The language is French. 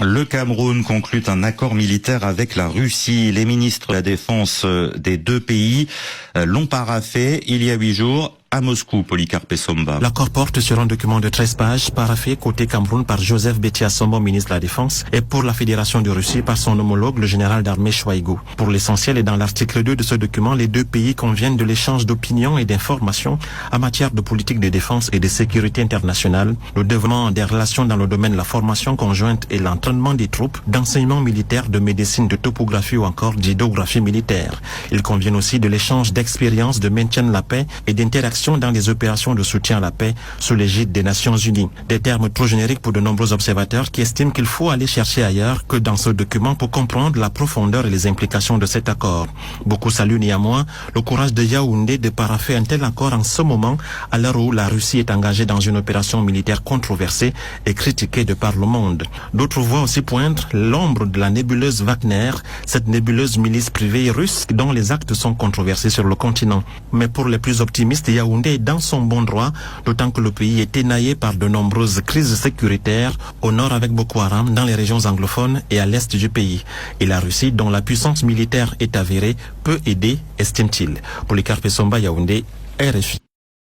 Le Cameroun conclut un accord militaire avec la Russie. Les ministres de la Défense des deux pays l'ont paraphé il y a 8 jours à Moscou, Polycarpe Somba. L'accord porte sur un document de 13 pages paraphé côté Cameroun par Joseph Bettia Sombo, ministre de la Défense, et pour la Fédération de Russie par son homologue, le général d'armée Shoigu. Pour l'essentiel et dans l'article 2 de ce document, les deux pays conviennent de l'échange d'opinions et d'informations en matière de politique de défense et de sécurité internationale, le développement des relations dans le domaine de la formation conjointe et l'entraînement des troupes, d'enseignement militaire, de médecine, de topographie ou encore d'hydrographie militaire. Ils conviennent aussi de l'échange d'expériences de maintien de la paix et d'interaction dans les opérations de soutien à la paix sous l'égide des Nations Unies. Des termes trop génériques pour de nombreux observateurs qui estiment qu'il faut aller chercher ailleurs que dans ce document pour comprendre la profondeur et les implications de cet accord. Beaucoup saluent néanmoins le courage de Yaoundé de parapher un tel accord en ce moment, à l'heure où la Russie est engagée dans une opération militaire controversée et critiquée de par le monde. D'autres voient aussi poindre l'ombre de la nébuleuse Wagner, cette nébuleuse milice privée russe dont les actes sont controversés sur le continent. Mais pour les plus optimistes, Yaoundé est dans son bon droit, d'autant que le pays est énaillé par de nombreuses crises sécuritaires, au nord avec Boko Haram, dans les régions anglophones et à l'est du pays. Et la Russie, dont la puissance militaire est avérée, peut aider, estime-t-il. Polycarpe Somba, Yaoundé, RFI.